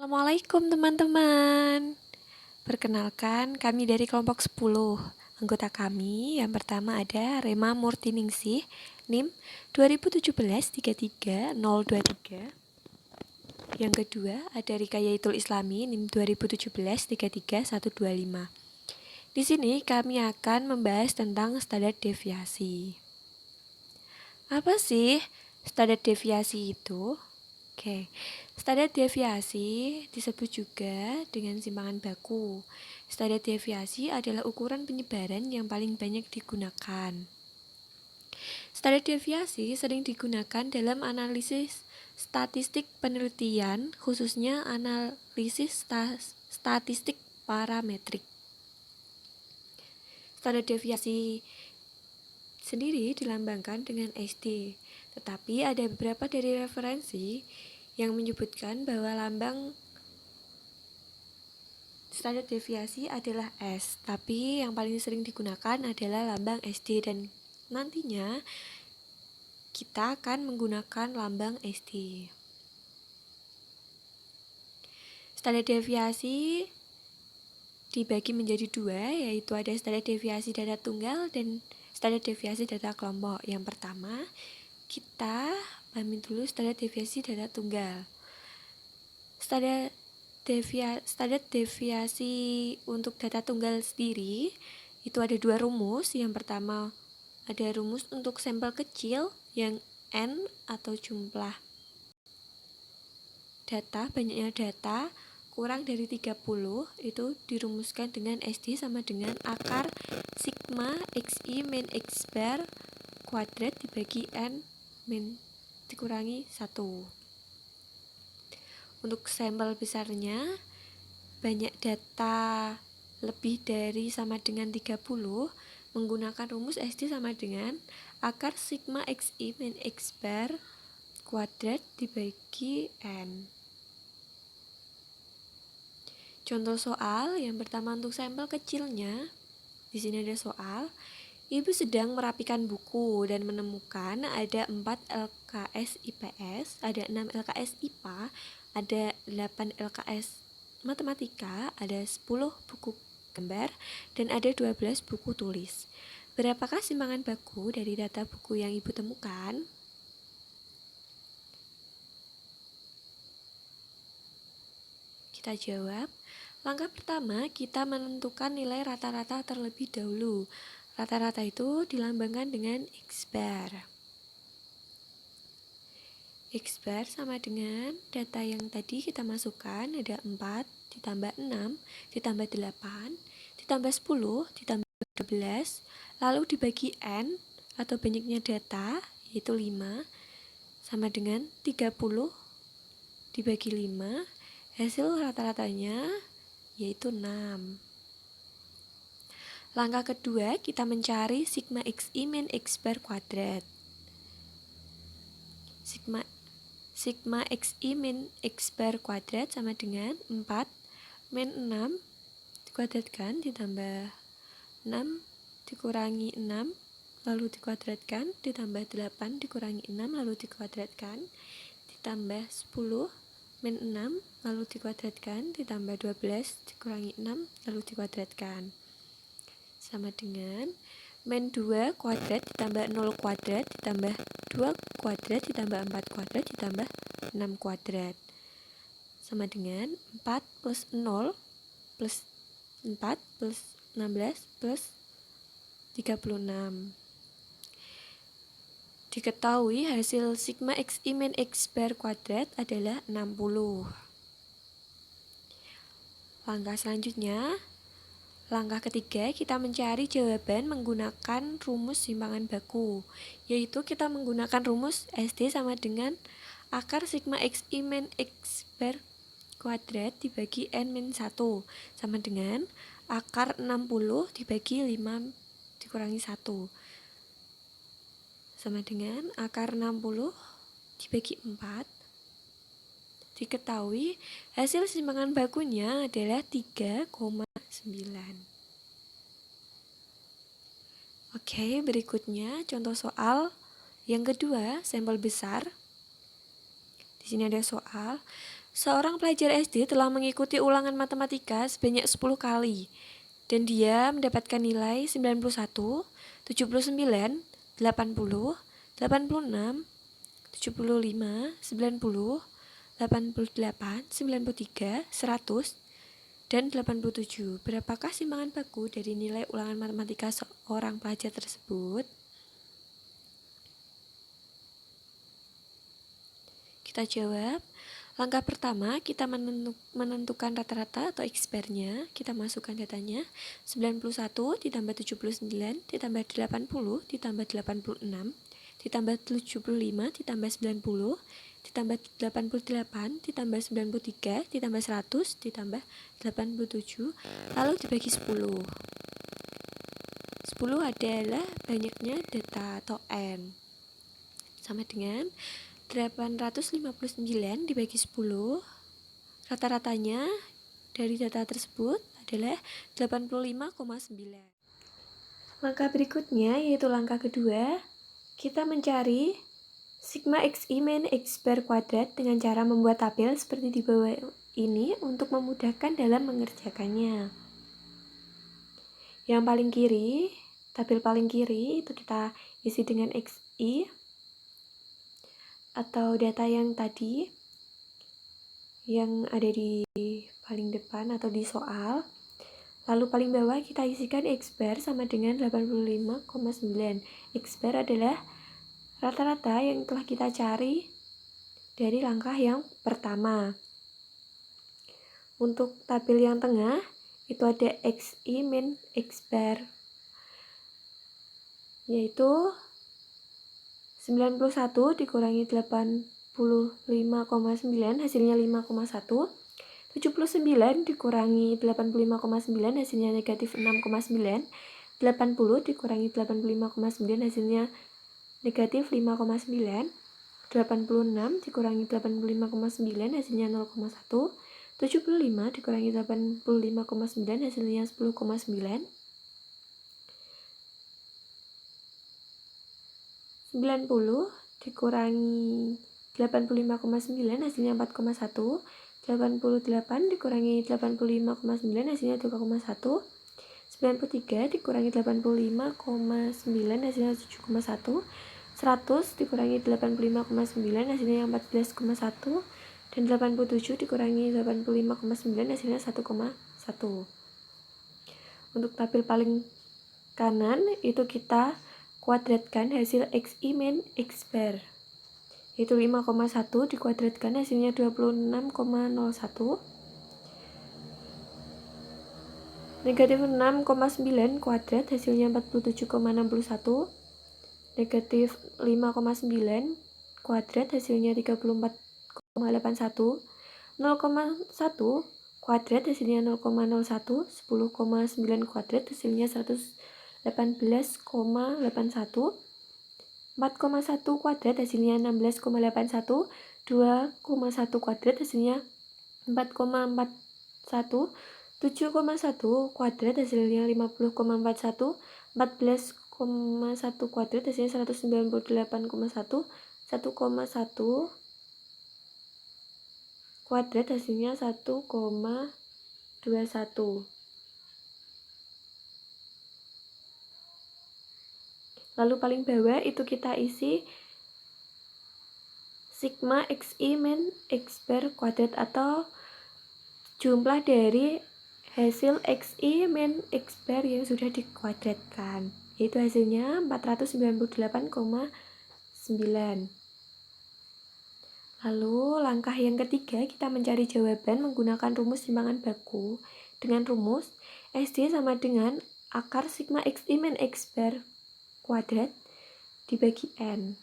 Assalamualaikum teman-teman. Perkenalkan, kami dari kelompok 10. Anggota kami yang pertama ada Rema Murtiningsih, NIM 2017-33023. Yang kedua ada Rika Yaitul Islami, NIM 2017-33125. Di sini kami akan membahas tentang standar deviasi. Apa sih standar deviasi itu? Oke, standar deviasi disebut juga dengan simpangan baku. Standar deviasi adalah ukuran penyebaran yang paling banyak digunakan. Standar deviasi sering digunakan dalam analisis statistik penelitian, khususnya analisis statistik parametrik. Standar deviasi sendiri dilambangkan dengan SD. Tetapi ada beberapa dari referensi yang menyebutkan bahwa lambang standar deviasi adalah S, tapi yang paling sering digunakan adalah lambang SD dan nantinya kita akan menggunakan lambang SD. Standar deviasi dibagi menjadi dua, yaitu ada standar deviasi data tunggal dan standar deviasi data kelompok. Yang pertama, kita pahamin dulu standar deviasi data tunggal. Standar deviasi untuk data tunggal sendiri itu ada dua rumus. Yang pertama ada rumus untuk sampel kecil yang N atau jumlah data, banyaknya data kurang dari 30, itu dirumuskan dengan SD sama dengan akar sigma XI min X bar kuadrat dibagi N min dikurangi 1. Untuk sampel besarnya, banyak data lebih dari sama dengan 30, menggunakan rumus SD sama dengan akar sigma XI min X bar kuadrat dibagi N. Contoh soal yang pertama untuk sampel kecilnya, di sini ada soal, Ibu sedang merapikan buku dan menemukan ada 4 LKS IPS, ada 6 LKS IPA, ada 8 LKS Matematika, ada 10 buku gambar, dan ada 12 buku tulis. Berapakah simpangan baku dari data buku yang Ibu temukan? Kita jawab. Langkah pertama, kita menentukan nilai rata-rata terlebih dahulu. Rata-rata itu dilambangkan dengan X bar. X bar sama dengan data yang tadi kita masukkan, ada 4 ditambah 6 ditambah 8 ditambah 10 ditambah 12, lalu dibagi N atau banyaknya data, yaitu 5, sama dengan 30 dibagi 5, hasil rata-ratanya yaitu 6. Langkah kedua, kita mencari sigma XI min X bar kuadrat. Sigma XI min X bar kuadrat sama dengan 4 min 6 dikuadratkan ditambah 6 dikurangi 6 lalu dikuadratkan ditambah 8 dikurangi 6 lalu dikuadratkan ditambah 10 min 6 lalu dikuadratkan ditambah 12 dikurangi 6 lalu dikuadratkan sama dengan min 2 kuadrat ditambah 0 kuadrat ditambah 2 kuadrat ditambah 4 kuadrat ditambah 6 kuadrat sama dengan 4 plus 0 plus 4 plus 16 plus 36. Diketahui hasil sigma XI min X bar kuadrat adalah 60. Langkah selanjutnya, langkah ketiga, kita mencari jawaban menggunakan rumus simpangan baku, yaitu kita menggunakan rumus SD sama dengan akar sigma XI min X bar kuadrat dibagi N min 1 sama dengan akar 60 dibagi 5 dikurangi 1 sama dengan akar 60 dibagi 4. Diketahui hasil simpangan bakunya adalah 3,9. Oke, berikutnya contoh soal yang kedua, sampel besar. Di sini ada soal Seorang pelajar SD telah mengikuti ulangan matematika sebanyak 10 kali dan dia mendapatkan nilai 91, 79, 80, 86, 75, 90, 88, 93, 100, dan 87. Berapakah simpangan baku dari nilai ulangan matematika seorang pelajar tersebut? Kita jawab. Langkah pertama, kita menentukan rata-rata atau X-bar-nya. Kita masukkan datanya. 91 ditambah 79 ditambah 80 ditambah 86 ditambah 75 ditambah 90 ditambah 88 ditambah 93 ditambah 100 ditambah 87 lalu dibagi 10. 10 adalah banyaknya data atau N, sama dengan 859 dibagi 10, rata-ratanya dari data tersebut adalah 85,9. Langkah berikutnya yaitu langkah kedua, kita mencari sigma XI min X bar kuadrat dengan cara membuat tabel seperti di bawah ini untuk memudahkan dalam mengerjakannya. Yang paling kiri, tabel paling kiri itu kita isi dengan XI atau data yang tadi yang ada di paling depan atau di soal. Lalu paling bawah kita isikan X bar sama dengan 85,9. X bar adalah rata-rata yang telah kita cari dari langkah yang pertama. Untuk tabel yang tengah itu ada XI min X bar, yaitu 91 dikurangi 85,9 hasilnya 5,1. 79 dikurangi 85,9 hasilnya negatif 6,9. 80 dikurangi 85,9 hasilnya negatif 5,9. 86 dikurangi 85,9 hasilnya 0,1. 75 dikurangi 85,9 hasilnya 10,9. 90 dikurangi 85,9 hasilnya 4,1. 88 dikurangi 85,9 hasilnya 2,1. 93 dikurangi 85,9 hasilnya 7,1. 100 dikurangi 85,9 hasilnya 14,1. Dan 87 dikurangi 85,9 hasilnya 1,1. Untuk tabel paling kanan itu kita kuadratkan hasil XI min X bar, yaitu 5,1 dikuadratkan hasilnya 26,01. Negatif 6,9 kuadrat hasilnya 47,61. Negatif 5,9 kuadrat hasilnya 34,81. 0,1 kuadrat hasilnya 0,01. 10,9 kuadrat hasilnya 118,81. 4,1 kuadrat hasilnya 16,81. 2,1 kuadrat hasilnya 4,41. 7,1 kuadrat hasilnya 50,41. 14,1 kuadrat hasilnya 198,1. 1,1 kuadrat hasilnya 1,21. Lalu paling bawah itu kita isi sigma XI min X bar kuadrat atau jumlah dari hasil XI min X bar yang sudah dikuadratkan, yaitu hasilnya 498,9. Lalu langkah yang ketiga kita mencari jawaban menggunakan rumus simpangan baku. Dengan rumus SD sama dengan akar sigma XI min X bar kuadrat dibagi N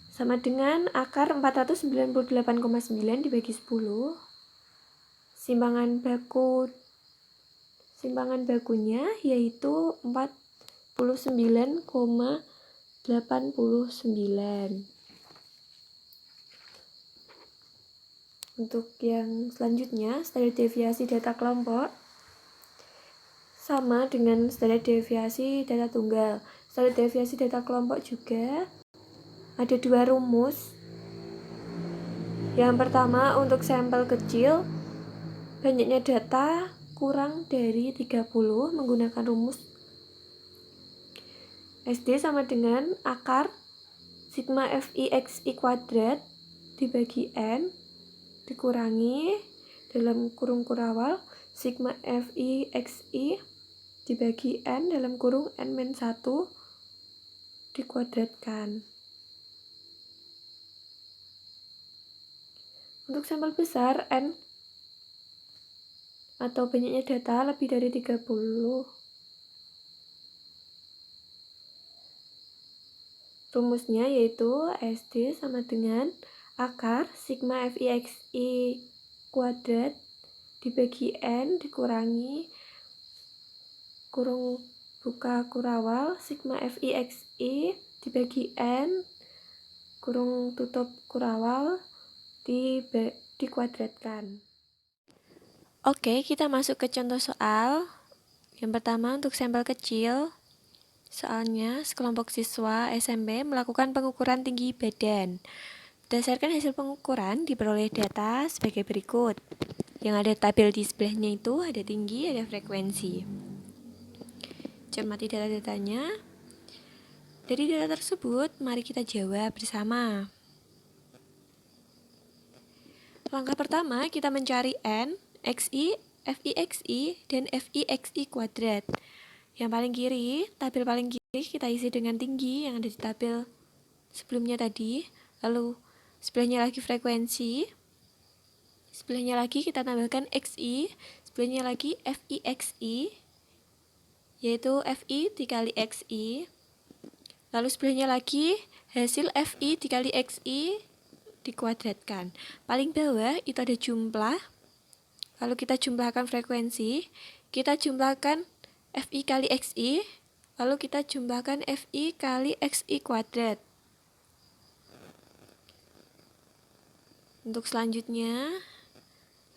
sama dengan akar 498,9 dibagi 10. Simpangan bakunya yaitu 49,89. Untuk yang selanjutnya, standar deviasi data kelompok sama dengan standar deviasi data tunggal. Standar deviasi data kelompok juga ada dua rumus. Yang pertama, untuk sampel kecil, banyaknya data kurang dari 30 menggunakan rumus SD sama dengan akar sigma FI XI kuadrat dibagi N dikurangi dalam kurung kurawal sigma FI XI dibagi N dalam kurung N-1 dikuadratkan. Untuk sampel besar N atau banyaknya data lebih dari 30, rumusnya yaitu SD sama dengan akar sigma FI/XI kuadrat dibagi N dikurangi kurung buka kurawal sigma FI/XI dibagi N kurung tutup kurawal dikuadratkan. Oke, kita masuk ke contoh soal. Yang pertama, untuk sampel kecil. Soalnya, sekelompok siswa SMP melakukan pengukuran tinggi badan. Berdasarkan hasil pengukuran, diperoleh data sebagai berikut. Yang ada tabel di sebelahnya itu ada tinggi, ada frekuensi. Cermati data-datanya. Dari data tersebut, mari kita jawab bersama. Langkah pertama, kita mencari N, XI, FI/XI, dan FI/XI kuadrat. Yang paling kiri, tabel paling kiri kita isi dengan tinggi yang ada di tabel sebelumnya tadi. Lalu sebelahnya lagi frekuensi. Sebelahnya lagi kita tambahkan XI. Sebelahnya lagi FI/XI, yaitu FI dikali XI. Lalu sebelahnya lagi hasil FI dikali XI dikuadratkan. Paling bawah itu ada jumlah. Lalu kita jumlahkan frekuensi. Kita jumlahkan FI kali XI, lalu kita jumlahkan FI kali XI kuadrat. Untuk selanjutnya,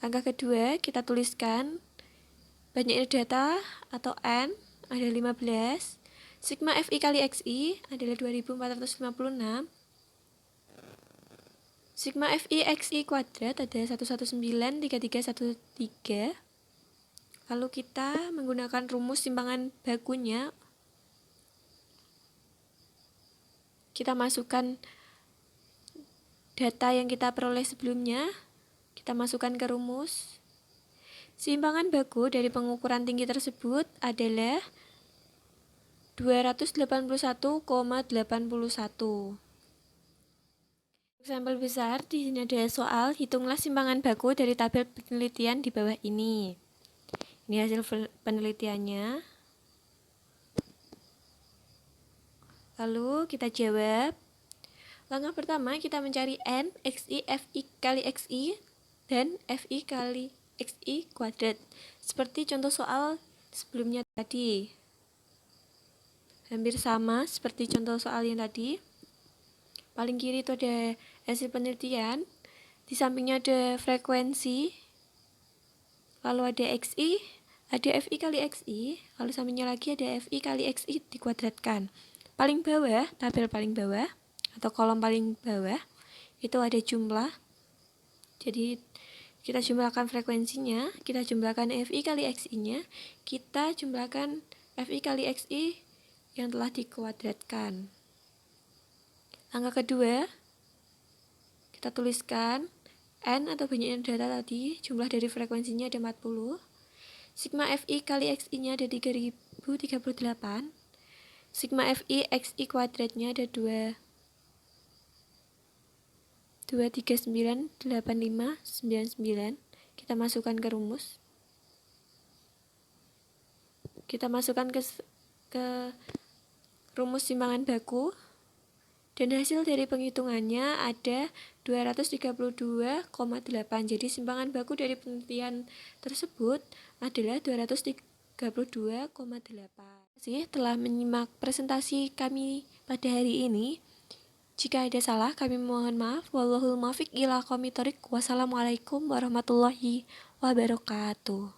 langkah kedua kita tuliskan banyaknya data atau N ada 15, sigma FI kali XI adalah 2456, sigma FI XI kuadrat ada 1193313. Lalu kita menggunakan rumus simpangan bakunya. Kita masukkan data yang kita peroleh sebelumnya. Kita masukkan ke rumus. Simpangan baku dari pengukuran tinggi tersebut adalah 281,81. Sampel besar, di sini ada soal, hitunglah simpangan baku dari tabel penelitian di bawah ini. Ini hasil penelitiannya. Lalu kita jawab. Langkah pertama kita mencari N, XI, FI kali XI, dan FI kali XI kuadrat. Seperti contoh soal sebelumnya tadi. Hampir sama seperti contoh soal yang tadi. Paling kiri itu ada hasil penelitian. Di sampingnya ada frekuensi. Lalu ada XI, ada FI kali XI, lalu sampingnya lagi ada FI kali XI dikuadratkan. Paling bawah, tabel paling bawah atau kolom paling bawah itu ada jumlah. Jadi kita jumlahkan frekuensinya, kita jumlahkan FI kali XI-nya, kita jumlahkan FI kali XI yang telah dikuadratkan. Langkah kedua, kita tuliskan N atau banyaknya data tadi, jumlah dari frekuensinya ada 40. Sigma FI kali XI-nya ada 3038. Sigma FI XI kuadratnya ada 2398599. Kita masukkan ke rumus. Kita masukkan ke rumus simpangan baku. Dan hasil dari penghitungannya ada 232,8. Jadi simpangan baku dari penelitian tersebut adalah 232,8. Terima kasih telah menyimak presentasi kami pada hari ini. Jika ada salah, kami mohon maaf. Wallahul muwaffiq ila aqwamit thoriq. Wassalamualaikum warahmatullahi wabarakatuh.